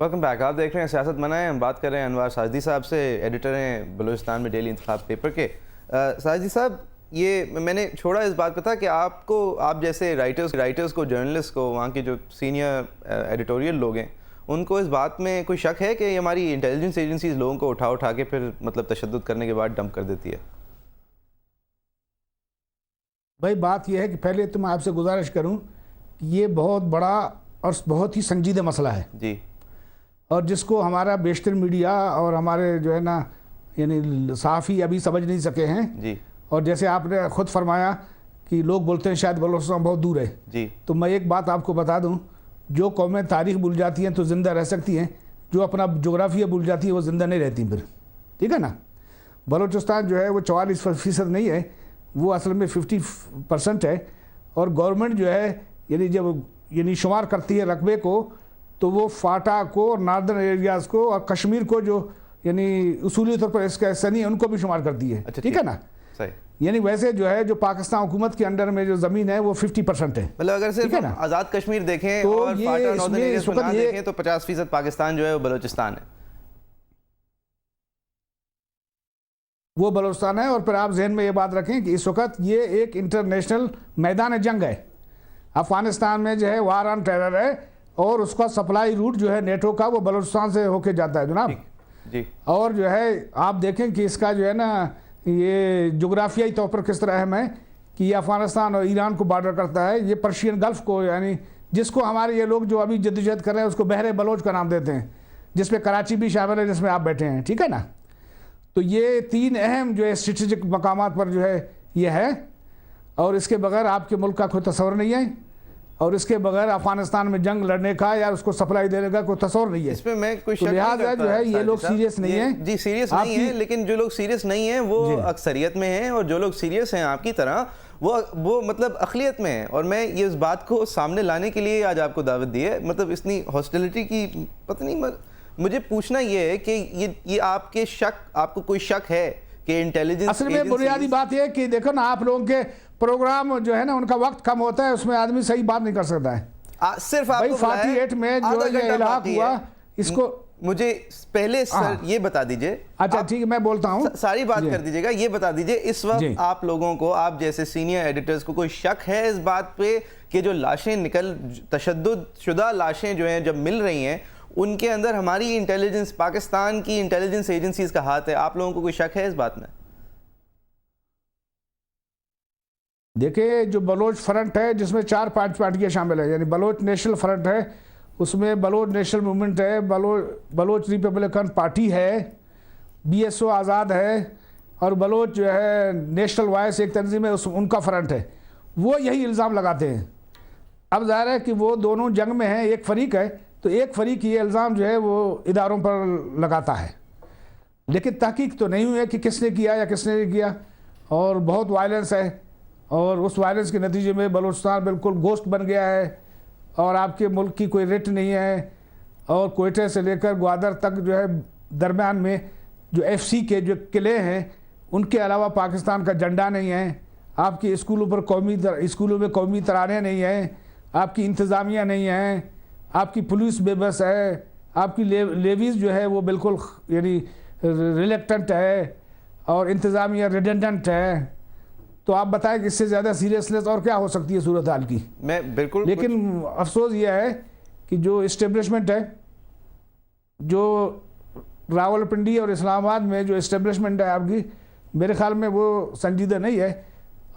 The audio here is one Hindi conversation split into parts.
Welcome back. आप देख रहे हैं सियासत मना है। हम बात कर रहे हैं अनवार साजदी साहब से, एडिटर हैं बलूचिस्तान में डेली इंतखाब पेपर के। साजदी साहब, ये मैंने छोड़ा इस बात पर था कि आप जैसे राइटर्स को, जर्नलिस्ट को, वहाँ के जो सीनियर एडिटोरियल लोग हैं, उनको इस बात में कोई शक है कि हमारी इंटेलिजेंस एजेंसीज लोगों को उठा के फिर मतलब तशद्दुद करने के बाद डंप कर देती है? भाई बात यह है कि पहले तो मैं आपसे गुजारिश करूं कि ये बहुत बड़ा और बहुत ही संजीदा मसला है जी, और जिसको हमारा बेशतर मीडिया और हमारे जो है ना यानी सहाफ़ी अभी समझ नहीं सके हैं जी, और जैसे आपने खुद फरमाया कि लोग बोलते हैं शायद बलूचिस्तान बहुत दूर है जी, तो मैं एक बात आपको बता दूं, जो कौमें तारीख भूल जाती हैं तो ज़िंदा रह सकती हैं, जो अपना जोग्राफिया भूल जाती है वो ज़िंदा नहीं रहती फिर, ठीक है ना। बलूचिस्तान जो है वो 44% नहीं है, वो असल में 50% है और गवर्नमेंट जो है यानी शुमार करती है रकबे को, तो वो फाटा को और नार्दर्न एरियाज़ को और कश्मीर को जो यानी उसूली तौर पर इसका हिस्सा नहीं है उनको भी शुमार करती है। अच्छा, ठीक है ना। सही। यानी वैसे जो है जो पाकिस्तान हुकूमत के अंडर में जो ज़मीन है वो 50% है। मतलब अगर सिर्फ आज़ाद कश्मीर देखें तो और फाटा नॉर्दर्न एरियाज़ को ना ये देखें तो 50% पाकिस्तान जो है वो बलूचिस्तान है, वो बलूचिस्तान है। और फिर आप जहन में ये बात रखें कि इस वक्त ये एक इंटरनेशनल मैदान जंग है। अफगानिस्तान में जो है वार ऑन टेरर है और उसका सप्लाई रूट जो है नेटो का वो बलूचिस्तान से होके जाता है जनाब जी। और जो है आप देखें कि इसका जो है ना ये जोग्राफियाई तौर पर किस तरह अहम है कि ये अफगानिस्तान और ईरान को बॉर्डर करता है, ये पर्शियन गल्फ को, यानी जिसको हमारे ये लोग जो अभी जद्दोजहद कर रहे हैं उसको बहरे बलोच का नाम देते हैं, जिसमें कराची भी शामिल है जिसमें आप बैठे हैं, ठीक है ना। तो ये तीन अहम जो है स्ट्रेटेजिक मकामात पर जो है ये है और इसके बगैर आपके मुल्क का कोई तस्वर नहीं है और इसके बगैर अफगानिस्तान में जंग लड़ने का या उसको सप्लाई देने का कोई तस्वर नहीं है। इसमें मैं कोई शक लिहाजा नहीं करता जो है ये लोग सीरियस नहीं है। जी, सीरियस नहीं है, लेकिन जो लोग सीरियस नहीं है वो अक्सरियत में हैं और जो लोग सीरियस हैं आपकी तरह वो मतलब अक़लियत में है। और मैं ये इस बात को सामने लाने के लिए आज आपको दावत दी है। मतलब इतनी हॉस्टिलिटी की पता नहीं, मुझे पूछना ये है कि ये आपको कोई शक है कि इंटेलिजेंस असल में बुनियादी बात यह है कि देखो ना, आप लोगों के प्रोग्राम जो है ना उनका वक्त कम होता है, उसमें आदमी सही बात नहीं कर सकता है। सिर्फ भाई 48 में जो ये इलाक हुआ इसको मुझे पहले सर ये बता दीजिए। अच्छा ठीक है, मैं बोलता हूँ, सारी बात कर दीजिएगा। ये बता दीजिए इस वक्त आप लोगों को, आप जैसे सीनियर एडिटर्स को कोई शक है इस बात पे कि जो लाशें तशद्दुद शुदा लाशें जो हैं जब मिल रही हैं उनके अंदर हमारी इंटेलिजेंस, पाकिस्तान की इंटेलिजेंस एजेंसीज का हाथ है? आप लोगों को कोई शक है इस बात में? देखिए, जो बलोच फ्रंट है जिसमें 4-5 पार्टियां शामिल है, यानी बलोच नेशनल फ्रंट है, उसमें बलोच नेशनल मूवमेंट है, बलोच रिपब्लिकन पार्टी है, BSO आज़ाद है और बलोच जो है नेशनल वॉइस एक तंजीम है उनका फ्रंट है। वो यही इल्ज़ाम लगाते हैं। अब ज़ाहिर है कि वो दोनों जंग में हैं, एक फरीक है तो एक फरीक ये इल्ज़ाम जो है वो इदारों पर लगाता है, लेकिन तहकीक तो नहीं हुई है कि किसने किया या किसने नहीं किया। और बहुत वायलेंस है और उस वायलेंस के नतीजे में बलूचिस्तान बिल्कुल गोश्त बन गया है और आपके मुल्क की कोई रिट नहीं है और कोयटे से लेकर ग्वादर तक जो है दरमियान में जो FC के जो किले हैं उनके अलावा पाकिस्तान का झंडा नहीं है। आपके स्कूलों में कौमी तराने नहीं हैं, आपकी इंतज़ामिया नहीं है, आपकी पुलिस बेबस है, आपकी लेवीज़ जो है वो बिल्कुल यानी रिलेक्टेंट है और इंतज़ामिया रिडेंडेंट है। तो आप बताएं कि इससे ज़्यादा सीरियसनेस और क्या हो सकती है सूरत हाल की? मैं बिल्कुल, लेकिन अफसोस यह है कि जो इस्टेब्लिशमेंट है, जो रावलपिंडी और इस्लामाबाद में जो इस्टेब्लिशमेंट है आपकी, मेरे ख्याल में वो संजीदा नहीं है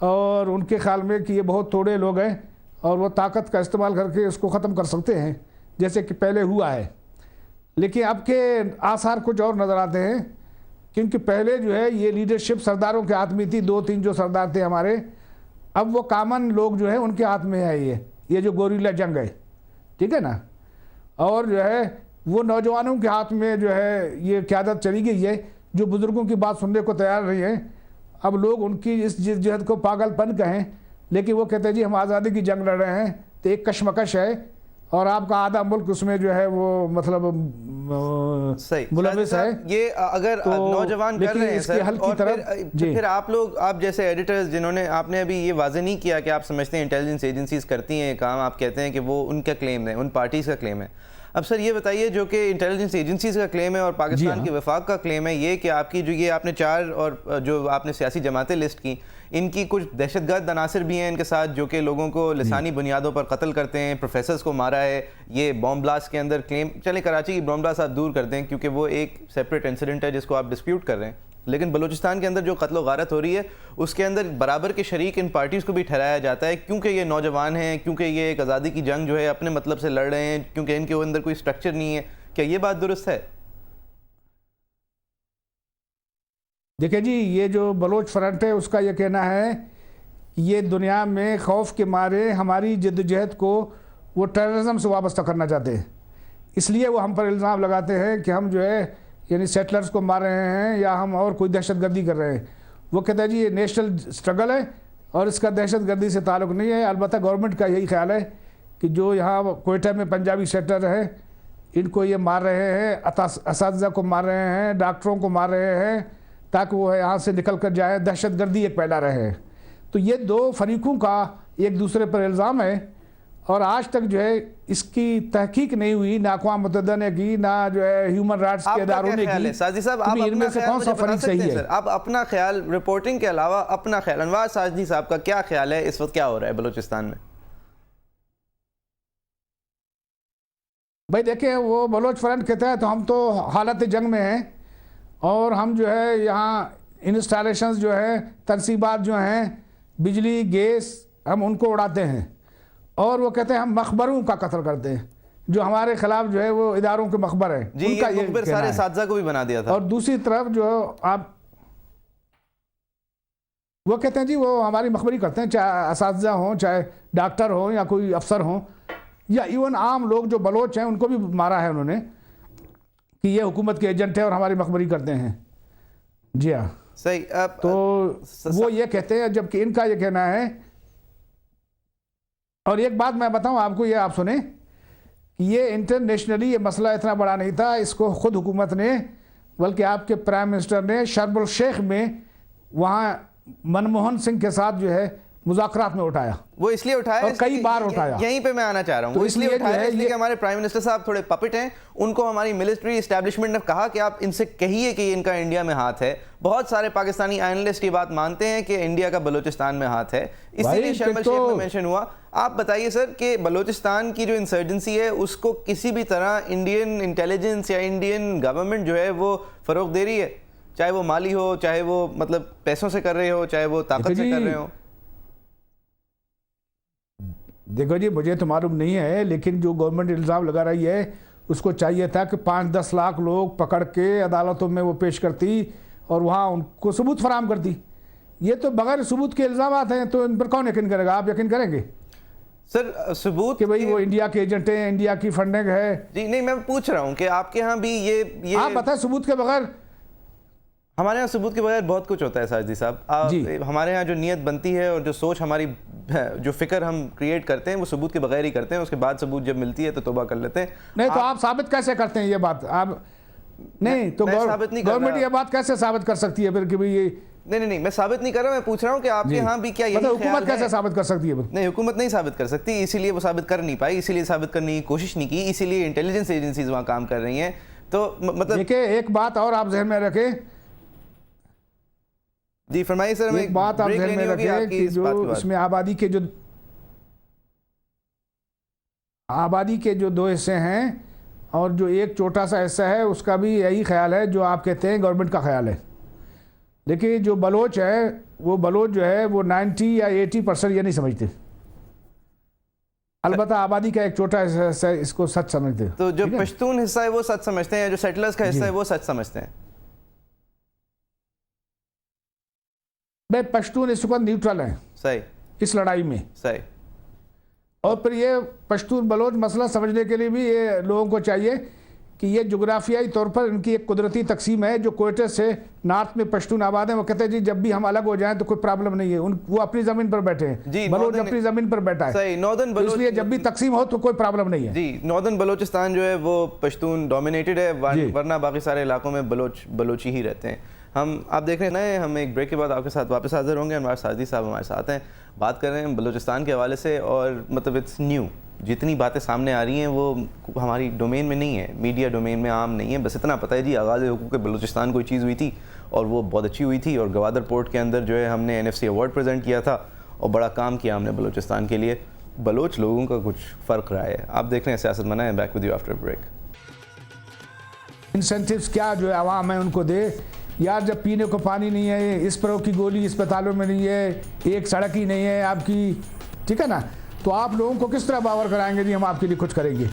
और उनके ख्याल में कि ये बहुत थोड़े लोग हैं और वो ताकत का इस्तेमाल करके उसको ख़त्म कर सकते हैं जैसे कि पहले हुआ है। लेकिन अब के आसार कुछ और नज़र आते हैं, क्योंकि पहले जो है ये लीडरशिप सरदारों के हाथ में थी, 2-3 जो सरदार थे हमारे, अब वो कॉमन लोग जो है उनके हाथ में है ये जो गोरिल्ला जंग है, ठीक है ना। और जो है वो नौजवानों के हाथ में जो है ये क़यादत चली गई है जो बुज़ुर्गों की बात सुनने को तैयार नहीं है। अब लोग उनकी इस जिद्दत को पागलपन कहें, लेकिन वो कहते हैं जी हम आज़ादी की जंग लड़ रहे हैं, तो एक कशमकश है और आपका आधा मुल्क उसमें जो है वो मतलब मुलविस है। ये अगर तो नौजवान कर रहे हैं सर, हल की तरफ फिर आप जैसे एडिटर्स जिन्होंने, आपने अभी ये वाज़ेह नहीं किया कि आप समझते हैं इंटेलिजेंस एजेंसीज करती हैं काम, आप कहते हैं कि वो उनका क्लेम है, उन पार्टीज़ का क्लेम है। अब सर ये बताइए, जो कि इंटेलिजेंस एजेंसीज का क्लेम है और पाकिस्तान के वफाक का क्लेम है ये कि आपकी जो ये आपने 4 और जो आपने सियासी जमातें लिस्ट की, इनकी कुछ दहशतगर्द अनासर भी हैं इनके साथ, जो कि लोगों को लिसानी बुनियादों पर कत्ल करते हैं, प्रोफेसर्स को मारा है। ये बॉम्ब ब्लास्ट के अंदर क्लेम, चले कराची की बॉम्ब ब्लास्ट आप दूर कर दें क्योंकि वो एक सेपरेट इंसिडेंट है जिसको आप डिस्प्यूट कर रहे हैं, लेकिन बलूचिस्तान के अंदर जो कत्ल गारत हो रही है उसके अंदर बराबर के शरीक इन पार्टीज़ को भी ठहराया जाता है, क्योंकि ये नौजवान हैं, क्योंकि ये एक आज़ादी की जंग जो है अपने मतलब से लड़ रहे हैं, क्योंकि इनके अंदर कोई स्ट्रक्चर नहीं है। क्या ये बात दुरुस्त है? देखिए जी, ये जो बलोच फ्रंट है उसका ये कहना है कि ये दुनिया में खौफ के मारे हमारी जद्दोजहद को वो टेररिज्म से वाबस्ता करना चाहते हैं, इसलिए वो हम पर इल्ज़ाम लगाते हैं कि हम जो है यानी सेटलर्स को मार रहे हैं या हम और कोई दहशतगर्दी कर रहे हैं। वो कहता है जी ये नेशनल स्ट्रगल है और इसका दहशतगर्दी से ताल्लुक़ नहीं है। अलबत्ता गवर्नमेंट का यही ख्याल है कि जो यहाँ कोयटा में पंजाबी सेटलर है इनको ये मार रहे हैं, असातिज़ा को मार रहे हैं, डॉक्टरों को मार रहे हैं ताकि वो यहाँ से निकल कर जाए, दहशतगर्दी एक फैला रहे हैं। तो ये दो फरीकों का एक दूसरे पर इल्ज़ाम है और आज तक जो है इसकी तहकीक नहीं हुई, ना अक़वाम मुत्तहिदा ने की, ना जो है ह्यूमन राइट्स के इदारों ने की। साजिद साहब, आप इनमें से कौन सा फरीक सही है? आप अपना ख्याल, रिपोर्टिंग के अलावा अपना ख्याल, अनवार साजिद साहब का क्या ख्याल है इस वक्त क्या हो रहा है बलूचिस्तान में? भाई देखिए, वो बलोच फ्रंट कहता है तो हम तो हालत जंग में हैं और हम जो है यहाँ इंस्टॉलेशंस जो है, तनसीबात जो हैं, बिजली गैस, हम उनको उड़ाते हैं और वो कहते हैं हम मखबरों का कत्ल करते हैं, जो हमारे खिलाफ जो है वो इदारों के मखबर हैं जी, उनका ये मखबर सारे साथी को भी बना दिया था। और दूसरी तरफ जो आप वो कहते हैं जी वो हमारी मखबरी करते हैं, चाहे असातिज़ा हों, चाहे डॉक्टर हों या कोई अफसर हों या इवन आम लोग जो बलोच हैं उनको भी मारा है उन्होंने कि ये हुकूमत के एजेंट है और हमारी मखबरी करते हैं। जी हाँ, सही। तो वो ये कहते हैं, जबकि इनका ये कहना है। और एक बात मैं बताऊं आपको, ये आप सुने कि ये इंटरनेशनली ये मसला इतना बड़ा नहीं था, इसको खुद हुकूमत ने, बल्कि आपके प्राइम मिनिस्टर ने शर्म अल शेख में वहाँ मनमोहन सिंह के साथ जो है मुज़ाकरात में उठाया। वो इसलिए उठाया और कई बार उठाया। यहीं पे मैं आना चाह रहा हूँ। तो वो इसलिए उठाया इसलिए ये कि हमारे प्राइम मिनिस्टर साहब थोड़े पपेट हैं, उनको हमारी मिलिट्री एस्टैब्लिशमेंट ने कहा कि आप इनसे कहिए कि इनका इंडिया में हाथ है। बहुत सारे पाकिस्तानी एनालिस्ट ये बात मानते हैं कि इंडिया का बलूचिस्तान में हाथ है, इसीलिए शर्म अल शेख में मेंशन हुआ। आप बताइए सर कि बलूचिस्तान की जो इंसर्जेंसी है उसको किसी भी तरह इंडियन इंटेलिजेंस या इंडियन गवर्नमेंट जो है वो फरोग दे रही है, चाहे वो माली हो, चाहे वो मतलब पैसों से कर रहे हो, चाहे वो ताकत से कर रहे हो? देखो जी, मुझे तो मालूम नहीं है, लेकिन जो गवर्नमेंट इल्ज़ाम लगा रही है उसको चाहिए था कि 5-10 लाख लोग पकड़ के अदालतों में वो पेश करती और वहाँ उनको सबूत फराहम करती। ये तो बगैर सबूत के इल्ज़ाम हैं, तो इन पर कौन यकीन करेगा? आप यकीन करेंगे सर सबूत कि भाई वो इंडिया के एजेंट हैं, इंडिया की फंडिंग है? जी नहीं, मैं पूछ रहा हूँ कि आपके यहाँ भी ये आप बताएं सबूत के बगैर? हमारे यहाँ सबूत के बगैर बहुत कुछ होता है साजिद साहब। हमारे यहाँ जो नीयत बनती है और जो सोच हमारी, जो फिक्र हम क्रिएट करते हैं वो सबूत के बगैर ही करते हैं, उसके बाद सबूत जब मिलती है तो तौबा कर लेते हैं। नहीं तो आप साबित कैसे करते हैं ये बात? आप नहीं तो गवर्नमेंट ये बात कैसे साबित कर सकती है फिर कि भाई ये? नहीं, मैं साबित नहीं कर रहा, मैं पूछ रहा हूँ कि आपके यहाँ भी क्या यही ख्याल है? हुकूमत कैसे साबित कर सकती है? नहीं, हुकूमत नहीं साबित कर सकती, इसीलिए वो साबित कर नहीं पाई, इसीलिए साबित करने की कोशिश नहीं की, इसीलिए इंटेलिजेंस एजेंसीज वहाँ काम कर रही हैं। तो मतलब देखिए, एक बात और आप जहन में रखें जी, फरमाइए सर। एक बात आप ध्यान में रखें कि जो इसमें आबादी के जो 2 हिस्से हैं और जो एक छोटा सा हिस्सा है उसका भी यही ख्याल है जो आप कहते हैं गवर्नमेंट का ख्याल है। लेकिन जो बलोच है वो बलोच जो है वो 90 या 80% ये नहीं समझते। अलबत्ता आबादी का एक छोटा हिस्सा इसको सच समझते हैं। तो जो पश्तून हिस्सा है वो सच समझते हैं, जो सेटलर्स का हिस्सा है वो सच समझते हैं। भाई पश्तून इस वक्त न्यूट्रल है सही इस लड़ाई में। सही। और फिर ये पश्तून बलोच मसला समझने के लिए भी ये लोगों को चाहिए कि ये जोग्राफियाई तौर पर इनकी एक कुदरती तकसीम है। जो कोयटे से नॉर्थ में पश्तून आबाद हैं, वो कहते हैं जी जब भी हम अलग हो जाएं तो कोई प्रॉब्लम नहीं है। वो अपनी ज़मीन पर बैठे हैं, बलोच अपनी ज़मीन पर बैठा है। सही। नॉर्दर्न बलोच, इसलिए जब भी तकसीम हो तो कोई प्रॉब्लम नहीं है। जी, नॉर्दर्न बलोचिस्तान जो है वो पश्तून डोमिनेटेड है, वरना बाकी सारे इलाकों में बलोची ही रहते हैं। आप देख रहे हैं, हम एक ब्रेक के बाद आपके साथ वापस हाजिर होंगे। अनवार साजिद साहब हमारे साथ हैं, बात कर रहे हैं बलूचिस्तान के हवाले से, और मतलब इट्स न्यू जितनी बातें सामने आ रही हैं वो हमारी डोमेन में नहीं है, मीडिया डोमेन में आम नहीं है। बस इतना पता है जी, आगाज़ हुकूक बलूचिस्तान कोई चीज़ हुई थी और वो बहुत अच्छी हुई थी, और गवादर पोर्ट के अंदर जो है हमने NFC अवार्ड प्रेजेंट किया था और बड़ा काम किया हमने बलूचिस्तान के लिए। बलोच लोगों का कुछ फ़र्क रहा है। आप देख रहे हैं सियासत मना है। Back with you after break. Incentives क्या जो है आवाम है उनको दे यार, जब पीने को पानी नहीं है, इस पर की गोली अस्पतालों में नहीं है, एक सड़क ही नहीं है आपकी, ठीक है ना, तो आप लोगों को किस तरह बावर कराएंगे जी हम आपके लिए कुछ करेंगे।